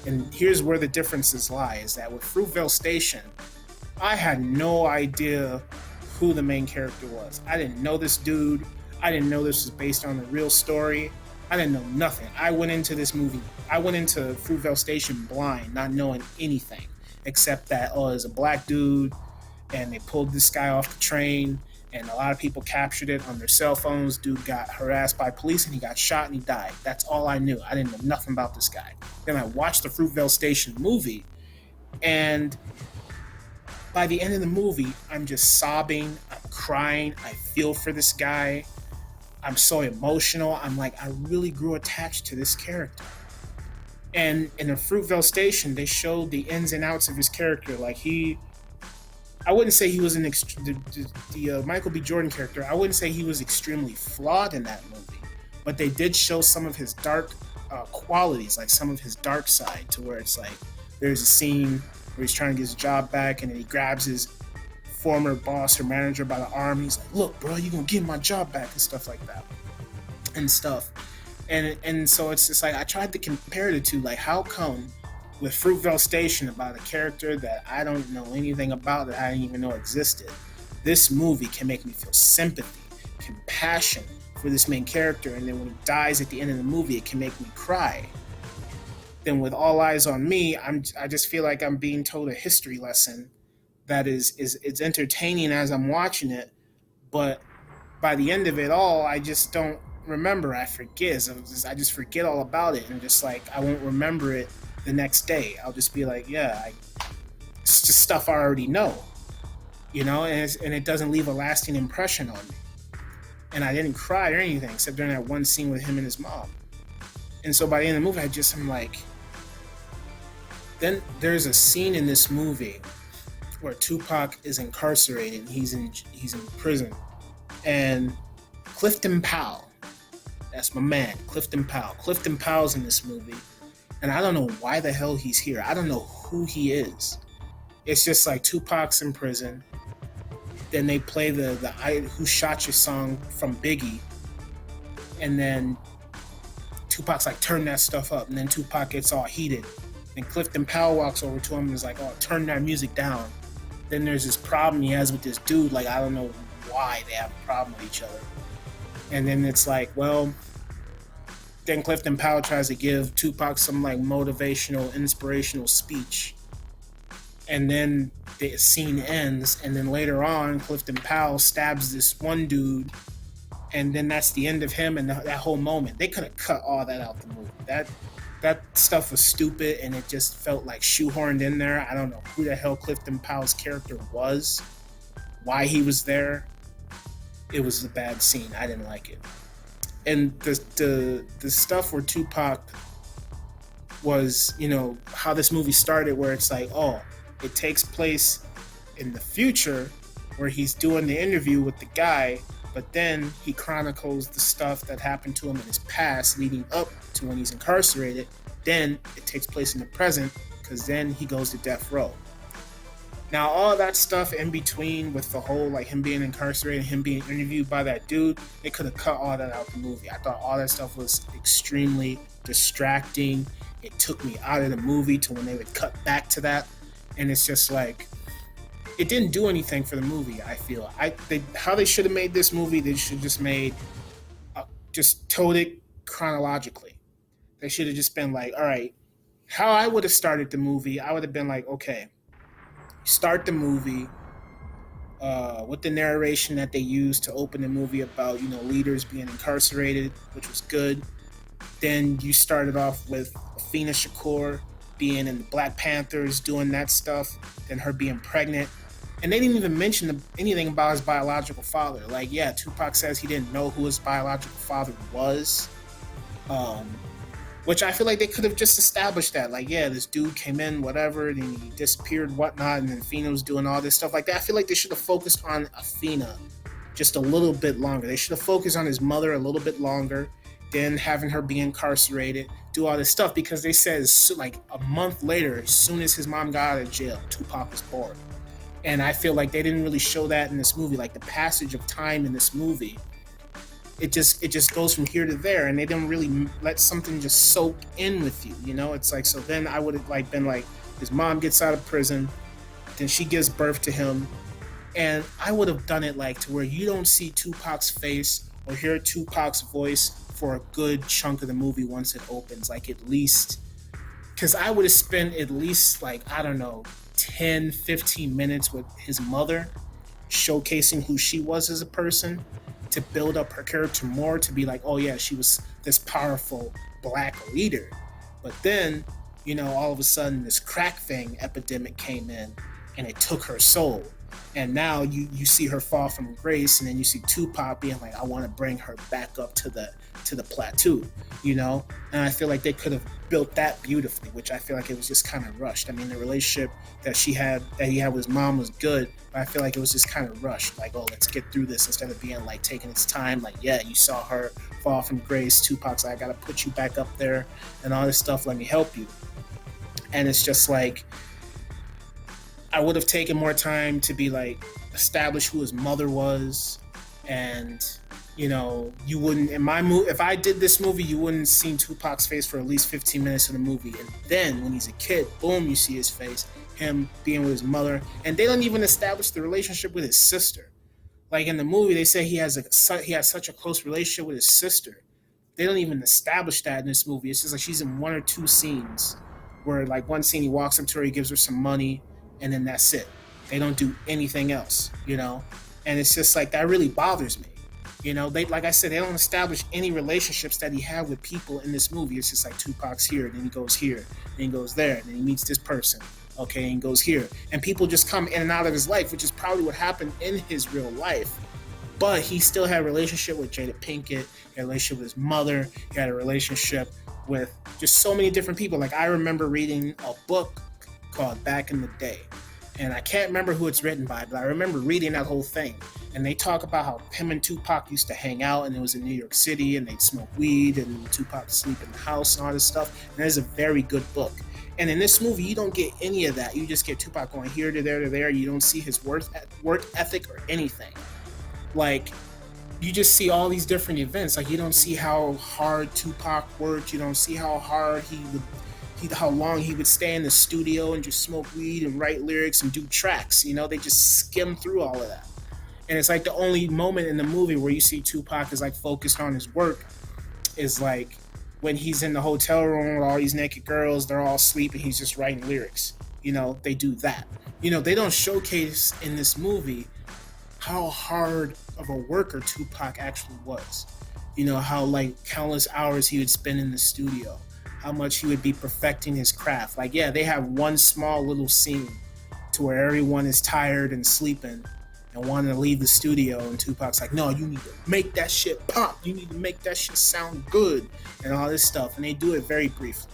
Speaker 1: And here's where the differences lie, is that with Fruitvale Station, I had no idea who the main character was. I didn't know this dude. I didn't know this was based on a real story. I didn't know nothing. I went into Fruitvale Station blind, not knowing anything, except that, oh, there's a black dude, and they pulled this guy off the train, and a lot of people captured it on their cell phones. Dude got harassed by police, and he got shot, and he died. That's all I knew. I didn't know nothing about this guy. Then I watched the Fruitvale Station movie, and by the end of the movie, I'm just sobbing, I'm crying, I feel for this guy. I'm so emotional. I'm like, I really grew attached to this character. And in the Fruitvale Station, they showed the ins and outs of his character. Like I wouldn't say he was the Michael B. Jordan character. I wouldn't say he was extremely flawed in that movie, but they did show some of his dark qualities, like some of his dark side, to where it's like, there's a scene where he's trying to get his job back, and then he grabs his former boss or manager by the arm. He's like, look, bro, you gonna get my job back, and stuff like that and stuff. And so it's just like, I tried to compare the two, like, how come with Fruitvale Station about a character that I don't know anything about, that I didn't even know existed. This movie can make me feel sympathy, compassion for this main character, and then when he dies at the end of the movie, it can make me cry. Then with All Eyes on Me, I just feel like I'm being told a history lesson that is it's entertaining as I'm watching it, but by the end of it all, I just don't remember. I forget. I just forget all about it, and just like I won't remember it the next day. I'll just be like, yeah, it's just stuff I already know, and it doesn't leave a lasting impression on me. And I didn't cry or anything except during that one scene with him and his mom. And so by the end of the movie, I'm like, then there's a scene in this movie where Tupac is incarcerated. And he's in prison, and Clifton Powell, that's my man, Clifton Powell. Clifton Powell's in this movie, and I don't know why the hell he's here. I don't know who he is. It's just like Tupac's in prison. Then they play the I Who Shot Your song from Biggie, and then Tupac's like, turn that stuff up, and then Tupac gets all heated. And Clifton Powell walks over to him and is like, oh, turn that music down. Then there's this problem he has with this dude. Like, I don't know why they have a problem with each other. And then it's like, well, then Clifton Powell tries to give Tupac some like motivational, inspirational speech. And then the scene ends. And then later on, Clifton Powell stabs this one dude. And then that's the end of him and that whole moment. They could have cut all that out the movie. That stuff was stupid, and it just felt like shoehorned in there. I don't know who the hell Clifton Powell's character was, why he was there. It was a bad scene. I didn't like it. And the stuff where Tupac was, how this movie started, where it's like, oh, it takes place in the future where he's doing the interview with the guy, but then he chronicles the stuff that happened to him in his past leading up to when he's incarcerated. Then it takes place in the present, because then he goes to death row. Now, all that stuff in between with the whole, like, him being incarcerated, him being interviewed by that dude, they could have cut all that out of the movie. I thought all that stuff was extremely distracting. It took me out of the movie to when they would cut back to that. And it's just like, it didn't do anything for the movie, I feel. How they should have made this movie, they should have just told it chronologically. They should have just been like, all right, how I would have started the movie, I would have been like, okay, start the movie with the narration that they used to open the movie about, leaders being incarcerated, which was good. Then you started off with Afina Shakur being in the Black Panthers, doing that stuff, then her being pregnant. And they didn't even mention anything about his biological father. Like, yeah, Tupac says he didn't know who his biological father was. Which I feel like they could have just established that. Like, yeah, this dude came in, whatever, and he disappeared, whatnot, and then Afina was doing all this stuff like that. I feel like they should have focused on Afina just a little bit longer. They should have focused on his mother a little bit longer, then having her be incarcerated, do all this stuff, because they said like a month later, as soon as his mom got out of jail, Tupac was born. And I feel like they didn't really show that in this movie. Like, the passage of time in this movie, it just goes from here to there, and they didn't really let something just soak in with you. It's like, so then I would have like been like, his mom gets out of prison, then she gives birth to him, and I would have done it like to where you don't see Tupac's face or hear Tupac's voice for a good chunk of the movie once it opens. Like, at least, because I would have spent at least, like, I don't know, 10-15 minutes with his mother, showcasing who she was as a person, to build up her character more, to be like, oh yeah, she was this powerful black leader. But then, all of a sudden this crack thing epidemic came in, and it took her soul. And now you see her fall from grace, and then you see Tupac being like, I want to bring her back up to the plateau, And I feel like they could have built that beautifully, which I feel like it was just kind of rushed. I mean, the relationship that he had with his mom was good, but I feel like it was just kind of rushed. Like, oh, let's get through this, instead of being like taking its time. Like, yeah, you saw her fall from grace. Tupac's like, I gotta put you back up there and all this stuff. Let me help you. And it's just like, I would have taken more time to be like, establish who his mother was, and You wouldn't in my movie. If I did this movie, you wouldn't see Tupac's face for at least 15 minutes of the movie, and then when he's a kid, boom, you see his face, him being with his mother, and they don't even establish the relationship with his sister. Like in the movie, they say he has such a close relationship with his sister. They don't even establish that in this movie. It's just like she's in one or two scenes where, like, one scene he walks up to her, he gives her some money, and then that's it. They don't do anything else. And it's just like that really bothers me. They, like I said, they don't establish any relationships that he had with people in this movie. It's just like Tupac's here, then he goes here, then he goes there, then he meets this person, okay, and goes here, and people just come in and out of his life, which is probably what happened in his real life. But he still had a relationship with Jada Pinkett, he had a relationship with his mother, he had a relationship with just so many different people. Like, I remember reading a book called Back in the Day, and I can't remember who it's written by, but I remember reading that whole thing. And they talk about how him and Tupac used to hang out, and it was in New York City, and they'd smoke weed, and Tupac would sleep in the house and all this stuff. And it's a very good book. And in this movie, you don't get any of that. You just get Tupac going here to there to there. You don't see his work ethic or anything. Like, you just see all these different events. Like, you don't see how hard Tupac worked. You don't see how hard how long he would stay in the studio and just smoke weed and write lyrics and do tracks. They just skim through all of that. And it's like the only moment in the movie where you see Tupac is like focused on his work is like when he's in the hotel room with all these naked girls, they're all asleep and he's just writing lyrics. They do that. They don't showcase in this movie how hard of a worker Tupac actually was. How like countless hours he would spend in the studio, how much he would be perfecting his craft. Like, yeah, they have one small little scene to where everyone is tired and sleeping and wanting to leave the studio, and Tupac's like, no, you need to make that shit pop. You need to make that shit sound good and all this stuff. And they do it very briefly.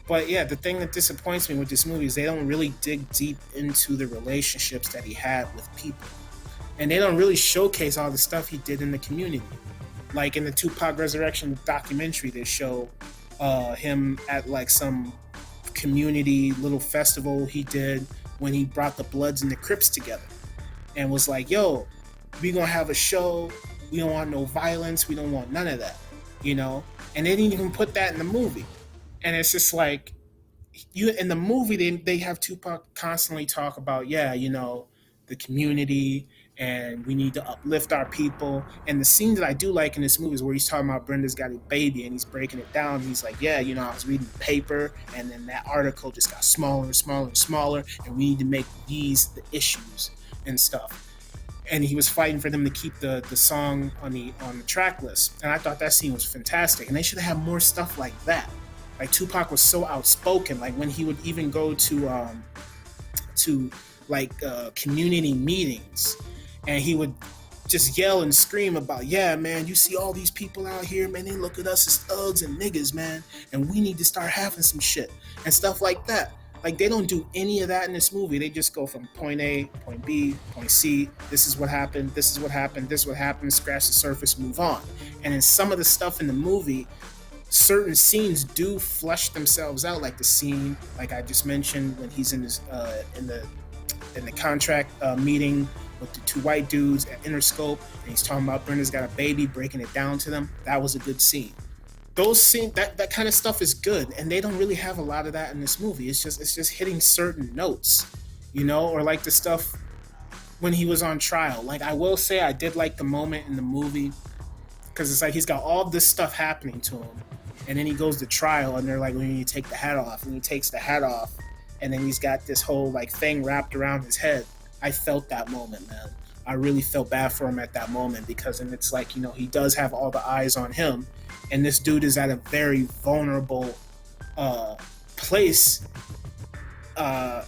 Speaker 1: But yeah, the thing that disappoints me with this movie is they don't really dig deep into the relationships that he had with people. And they don't really showcase all the stuff he did in the community. Like in the Tupac Resurrection documentary, they show him at like some community little festival he did when he brought the Bloods and the Crips together and was like, yo, we gonna have a show. We don't want no violence. We don't want none of that, And they didn't even put that in the movie. And it's just like, in the movie, they have Tupac constantly talk about, the community, and we need to uplift our people. And the scene that I do like in this movie is where he's talking about Brenda's got a baby and he's breaking it down. And he's like, yeah, I was reading the paper and then that article just got smaller and smaller and smaller, and we need to make these the issues and stuff. And he was fighting for them to keep the song on the track list. And I thought that scene was fantastic. And they should have more stuff like that. Like, Tupac was so outspoken. Like, when he would even go to community meetings, and he would just yell and scream about, yeah, man, you see all these people out here, man, they look at us as thugs and niggas, man, and we need to start having some shit and stuff like that. Like, they don't do any of that in this movie. They just go from point A, point B, point C. This is what happened. This is what happened. This is what happened. Scratch the surface, move on. And in some of the stuff in the movie, certain scenes do flesh themselves out, like the scene, like I just mentioned, when he's in the contract meeting with the two white dudes at Interscope, and he's talking about Brenda's got a baby, breaking it down to them. That was a good scene. Those scenes, that kind of stuff is good, and they don't really have a lot of that in this movie. It's just hitting certain notes, or like the stuff when he was on trial. Like, I will say I did like the moment in the movie, because it's like he's got all this stuff happening to him, and then he goes to trial, and they're like, well, you need to take the hat off, and he takes the hat off, and then he's got this whole like thing wrapped around his head. I felt that moment, man. I really felt bad for him at that moment, because and it's like, he does have all the eyes on him, and this dude is at a very vulnerable place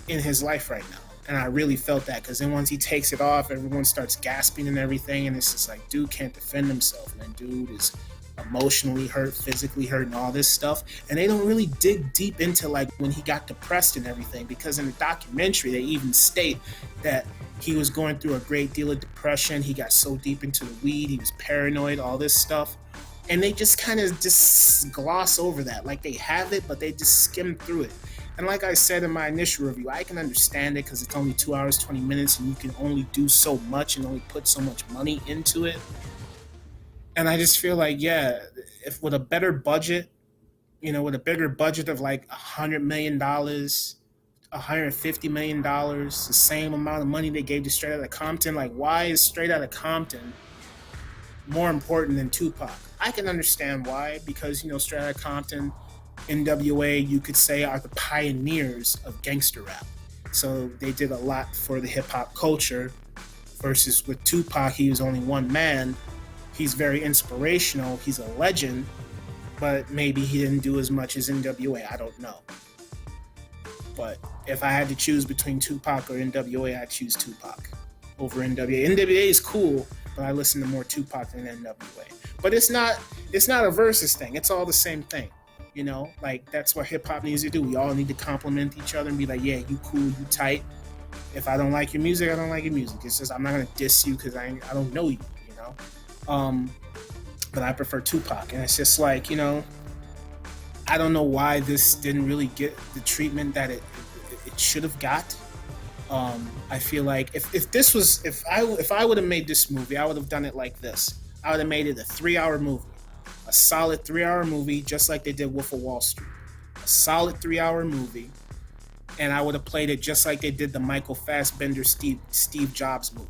Speaker 1: in his life right now. And I really felt that, because then once he takes it off, everyone starts gasping and everything, and it's just like, dude can't defend himself, man. Dude is emotionally hurt, physically hurt, and all this stuff. And they don't really dig deep into like when he got depressed and everything, because in the documentary they even state that he was going through a great deal of depression. He got so deep into the weed, he was paranoid, all this stuff. and they just kind of just gloss over that, like they have it, but they just skim through it. And like I said in my initial review, I can understand it because it's only 2 hours 20 minutes, and you can only do so much and only put so much money into it. And I just feel like, yeah, if with a better budget, with a bigger budget of like $100 million, $150 million, the same amount of money they gave to Straight Outta Compton, like why is Straight Outta Compton more important than Tupac? I can understand why, because Straight Outta Compton, NWA, you could say, are the pioneers of gangster rap. So they did a lot for the hip hop culture. Versus with Tupac, he was only one man. He's very inspirational. He's a legend, but maybe he didn't do as much as NWA. I don't know. But if I had to choose between Tupac or NWA, I'd choose Tupac over NWA. NWA is cool, but I listen to more Tupac than NWA. But it's not a versus thing. It's all the same thing. Like that's what hip hop needs to do. We all need to compliment each other and be like, yeah, you cool, you tight. If I don't like your music, I don't like your music. It's just I'm not gonna diss you because I don't know you. Um, but I prefer Tupac, and it's just like I don't know why this didn't really get the treatment that it should have got. I feel like if I would have made this movie, I would have done it like this. I would have made it a 3 hour movie, a solid 3 hour movie, just like they did Wolf of Wall Street, a solid 3 hour movie, and I would have played it just like they did the Michael Fassbender Steve Jobs movie,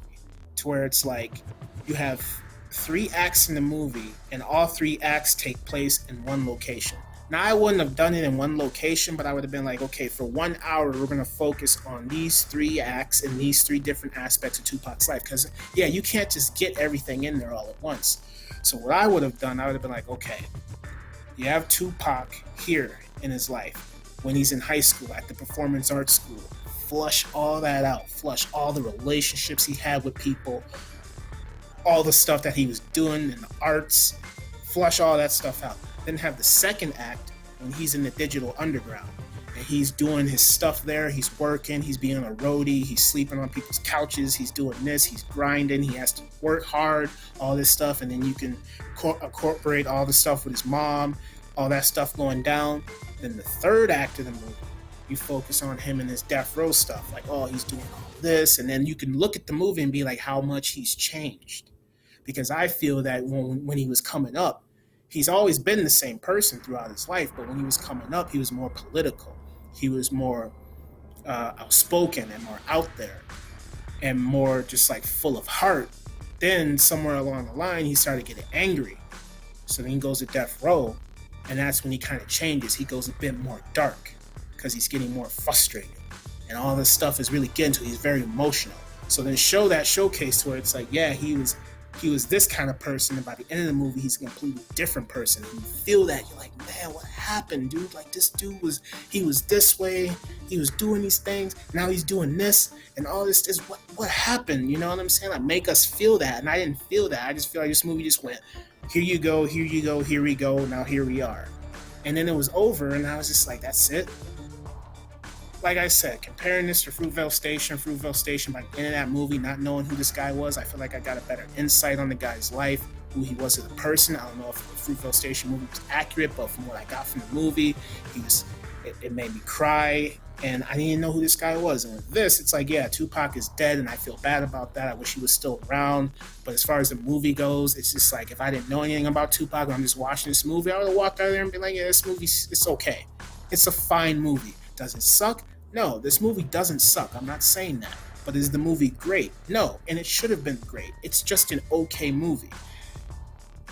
Speaker 1: to where it's like you have 3 acts in the movie, and all 3 acts take place in one location. Now, I wouldn't have done it in one location, but I would have been like, okay, for 1 hour, we're going to focus on these 3 acts and these 3 different aspects of Tupac's life. Because, yeah, you can't just get everything in there all at once. So what I would have done, I would have been like, okay, you have Tupac here in his life when he's in high school at the performance arts school. Flush all that out. Flush all the relationships he had with people, all the stuff that he was doing in the arts. Flush all that stuff out. Then have the second act when he's in the digital underground and he's doing his stuff there. He's working, he's being a roadie, he's sleeping on people's couches, he's doing this, he's grinding, he has to work hard, all this stuff. And then you can incorporate all the stuff with his mom, all that stuff going down. Then the third act of the movie, you focus on him and his death row stuff, like, oh, he's doing all this. And then you can look at the movie and be like, how much he's changed. Because I feel that when he was coming up, he's always been the same person throughout his life, but when he was coming up, he was more political. He was more outspoken and more out there and more just like full of heart. Then somewhere along the line, he started getting angry. So then he goes to death row, and that's when he kind of changes. He goes a bit more dark because he's getting more frustrated. And all this stuff is really getting to him. He's very emotional. So then show that showcase to where it's like, yeah, he was this kind of person, and by the end of the movie, he's a completely different person. And you feel that. You're like, man, what happened, dude? Like, this dude was this way, he was doing these things, now he's doing this, and all this is what happened, you know what I'm saying? Like, make us feel that, and I didn't feel that. I just feel like this movie just went, here you go, here we go, now here we are. And then it was over, and I was just like, that's it? Like I said, comparing this to Fruitvale Station, by the end of that movie, not knowing who this guy was, I feel like I got a better insight on the guy's life, who he was as a person. I don't know if the Fruitvale Station movie was accurate, but from what I got from the movie, it made me cry, and I didn't know who this guy was. And with this, it's like, yeah, Tupac is dead, and I feel bad about that. I wish he was still around. But as far as the movie goes, it's just like, if I didn't know anything about Tupac, and I'm just watching this movie, I would have walked out there and be like, yeah, this movie, it's okay. It's a fine movie. Does it suck? No, this movie doesn't suck. I'm not saying that. But is the movie great? No, and it should have been great. It's just an okay movie.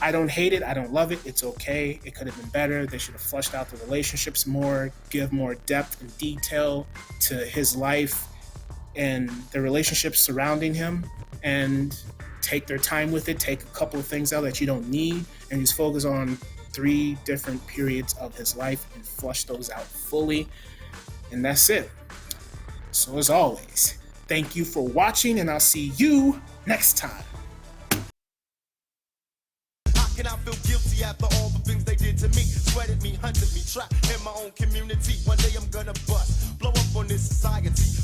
Speaker 1: I don't hate it. I don't love it. It's okay. It could have been better. They should have fleshed out the relationships more, give more depth and detail to his life and the relationships surrounding him, and take their time with it. Take a couple of things out that you don't need, and just focus on 3 different periods of his life and flush those out fully. And that's it. So as always, thank you for watching, and I'll see you next time. How can I feel guilty after all the things they did to me? Sweated me, hunted me, trapped in my own community. One day I'm gonna bust, blow up on this society.